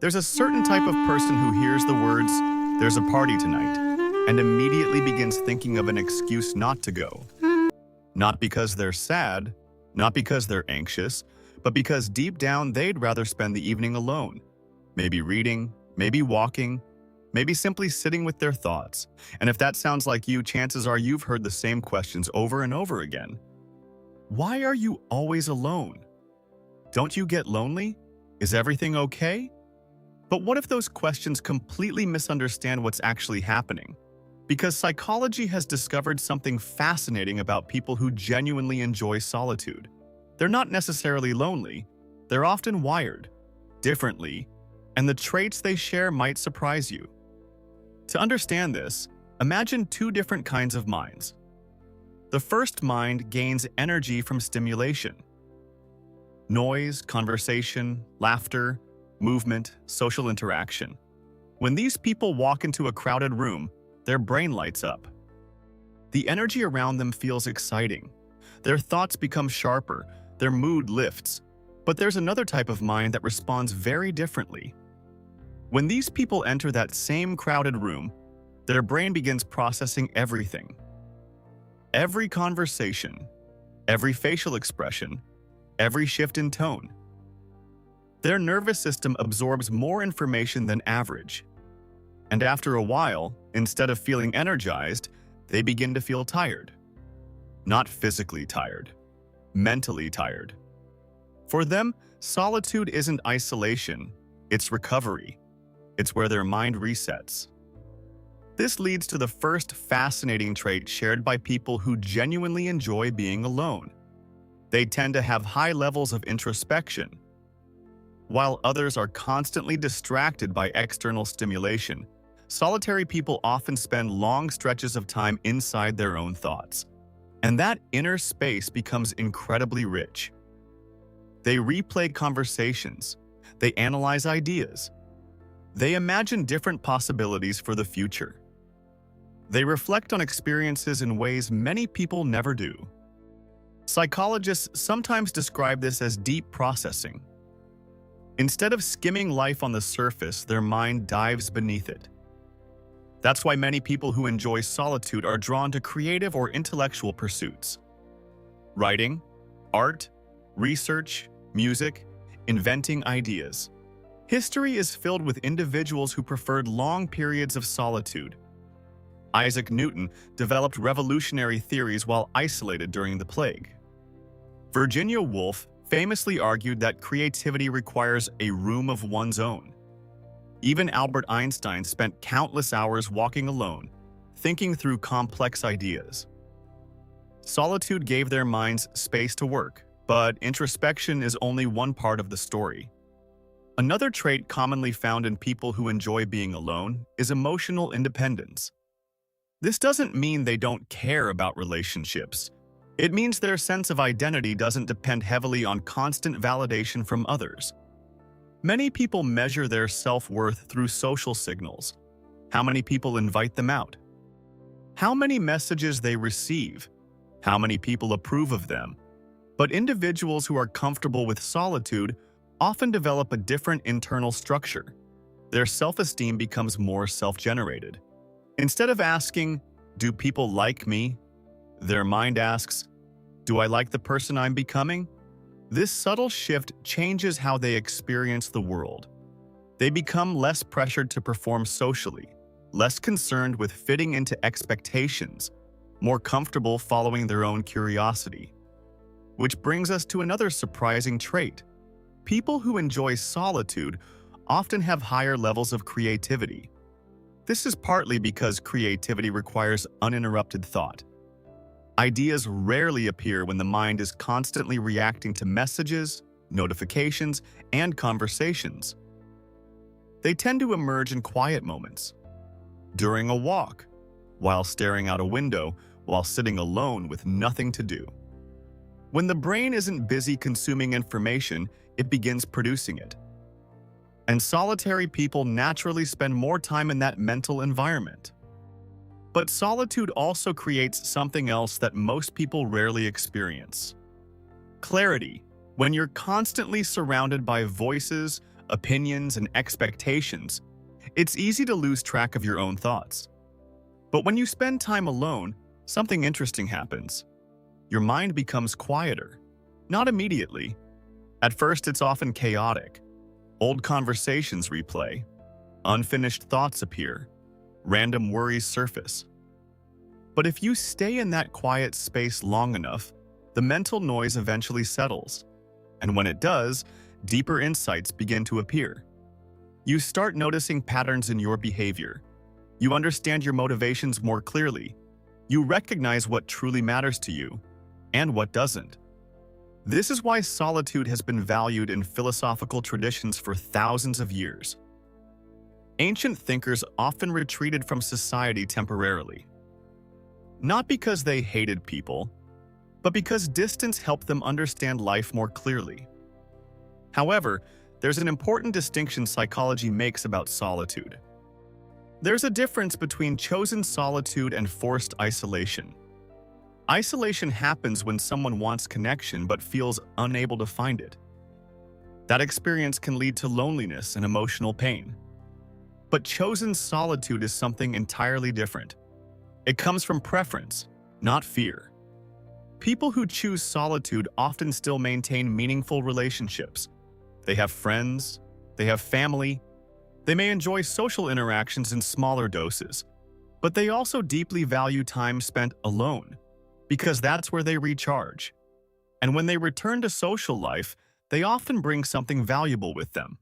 There's a certain type of person who hears the words, "There's a party tonight," and immediately begins thinking of an excuse not to go. Not because they're sad, not because they're anxious, but because deep down they'd rather spend the evening alone. Maybe reading, maybe walking, maybe simply sitting with their thoughts. And if that sounds like you, chances are you've heard the same questions over and over again. Why are you always alone? Don't you get lonely? Is everything okay? But what if those questions completely misunderstand what's actually happening? Because psychology has discovered something fascinating about people who genuinely enjoy solitude. They're not necessarily lonely, they're often wired differently, and the traits they share might surprise you. To understand this, imagine two different kinds of minds. The first mind gains energy from stimulation. Noise, conversation, laughter, movement, social interaction. When these people walk into a crowded room, their brain lights up. The energy around them feels exciting. Their thoughts become sharper, their mood lifts. But there's another type of mind that responds very differently. When these people enter that same crowded room, their brain begins processing everything. Every conversation, every facial expression, every shift in tone. Their nervous system absorbs more information than average. And after a while, instead of feeling energized, they begin to feel tired. Not physically tired, mentally tired. For them, solitude isn't isolation, it's recovery. It's where their mind resets. This leads to the first fascinating trait shared by people who genuinely enjoy being alone. They tend to have high levels of introspection. While others are constantly distracted by external stimulation, solitary people often spend long stretches of time inside their own thoughts. And that inner space becomes incredibly rich. They replay conversations. They analyze ideas. They imagine different possibilities for the future. They reflect on experiences in ways many people never do. Psychologists sometimes describe this as deep processing. Instead of skimming life on the surface, their mind dives beneath it. That's why many people who enjoy solitude are drawn to creative or intellectual pursuits. Writing, art, research, music, inventing ideas. History is filled with individuals who preferred long periods of solitude. Isaac Newton developed revolutionary theories while isolated during the plague. Virginia Woolf famously argued that creativity requires a room of one's own. Even Albert Einstein spent countless hours walking alone, thinking through complex ideas. Solitude gave their minds space to work, but introspection is only one part of the story. Another trait commonly found in people who enjoy being alone is emotional independence. This doesn't mean they don't care about relationships. It means their sense of identity doesn't depend heavily on constant validation from others. Many people measure their self-worth through social signals. How many people invite them out? How many messages they receive? How many people approve of them? But individuals who are comfortable with solitude often develop a different internal structure. Their self-esteem becomes more self-generated. Instead of asking, "Do people like me?" their mind asks, "Do I like the person I'm becoming?" This subtle shift changes how they experience the world. They become less pressured to perform socially, less concerned with fitting into expectations, more comfortable following their own curiosity. Which brings us to another surprising trait. People who enjoy solitude often have higher levels of creativity. This is partly because creativity requires uninterrupted thought. Ideas rarely appear when the mind is constantly reacting to messages, notifications, and conversations. They tend to emerge in quiet moments, during a walk, while staring out a window, while sitting alone with nothing to do. When the brain isn't busy consuming information, it begins producing it. And solitary people naturally spend more time in that mental environment. But solitude also creates something else that most people rarely experience. Clarity. When you're constantly surrounded by voices, opinions, and expectations, it's easy to lose track of your own thoughts. But when you spend time alone, something interesting happens. Your mind becomes quieter. Not immediately. At first, it's often chaotic. Old conversations replay. Unfinished thoughts appear. Random worries surface. But if you stay in that quiet space long enough, the mental noise eventually settles. And when it does, deeper insights begin to appear. You start noticing patterns in your behavior. You understand your motivations more clearly. You recognize what truly matters to you and what doesn't. This is why solitude has been valued in philosophical traditions for thousands of years. Ancient thinkers often retreated from society temporarily. Not because they hated people, but because distance helped them understand life more clearly. However, there's an important distinction psychology makes about solitude. There's a difference between chosen solitude and forced isolation. Isolation happens when someone wants connection but feels unable to find it. That experience can lead to loneliness and emotional pain. But chosen solitude is something entirely different. It comes from preference, not fear. People who choose solitude often still maintain meaningful relationships. They have friends, they have family, they may enjoy social interactions in smaller doses, but they also deeply value time spent alone, because that's where they recharge. And when they return to social life, they often bring something valuable with them.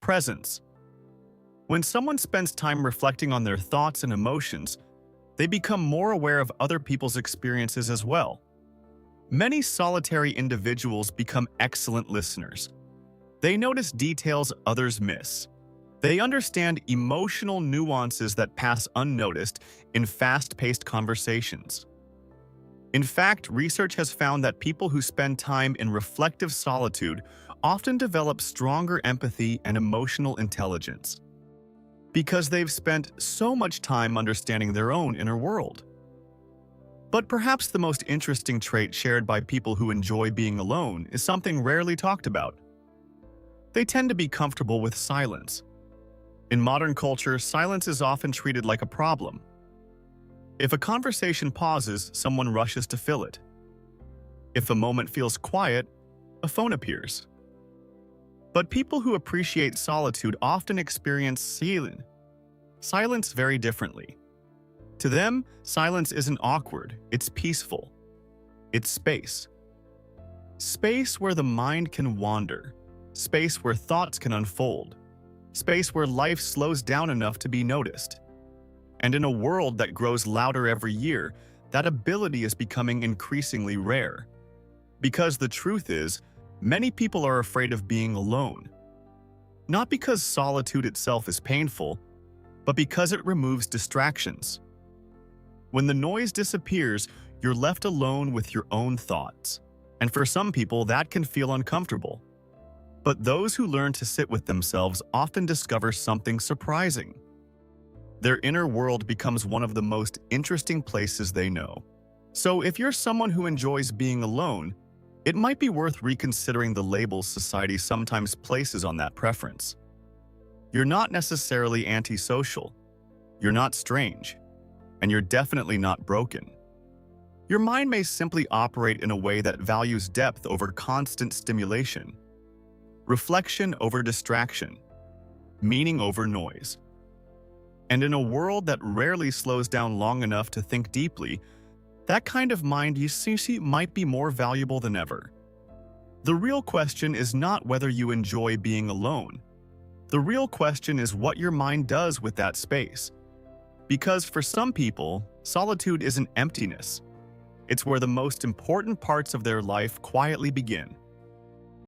Presence. When someone spends time reflecting on their thoughts and emotions, they become more aware of other people's experiences as well. Many solitary individuals become excellent listeners. They notice details others miss. They understand emotional nuances that pass unnoticed in fast-paced conversations. In fact, research has found that people who spend time in reflective solitude often develop stronger empathy and emotional intelligence, because they've spent so much time understanding their own inner world. But perhaps the most interesting trait shared by people who enjoy being alone is something rarely talked about. They tend to be comfortable with silence. In modern culture, silence is often treated like a problem. If a conversation pauses, someone rushes to fill it. If a moment feels quiet, a phone appears. But people who appreciate solitude often experience silence very differently. To them, silence isn't awkward, it's peaceful. It's space. Space where the mind can wander. Space where thoughts can unfold. Space where life slows down enough to be noticed. And in a world that grows louder every year, that ability is becoming increasingly rare. Because the truth is, many people are afraid of being alone. Not because solitude itself is painful, but because it removes distractions. When the noise disappears, you're left alone with your own thoughts. And for some people, that can feel uncomfortable. But those who learn to sit with themselves often discover something surprising. Their inner world becomes one of the most interesting places they know. So if you're someone who enjoys being alone, it might be worth reconsidering the labels society sometimes places on that preference. You're not necessarily antisocial. You're not strange. And you're definitely not broken. Your mind may simply operate in a way that values depth over constant stimulation, reflection over distraction, meaning over noise. And in a world that rarely slows down long enough to think deeply, that kind of mind you see might be more valuable than ever. The real question is not whether you enjoy being alone. The real question is what your mind does with that space. Because for some people, solitude isn't emptiness. It's where the most important parts of their life quietly begin.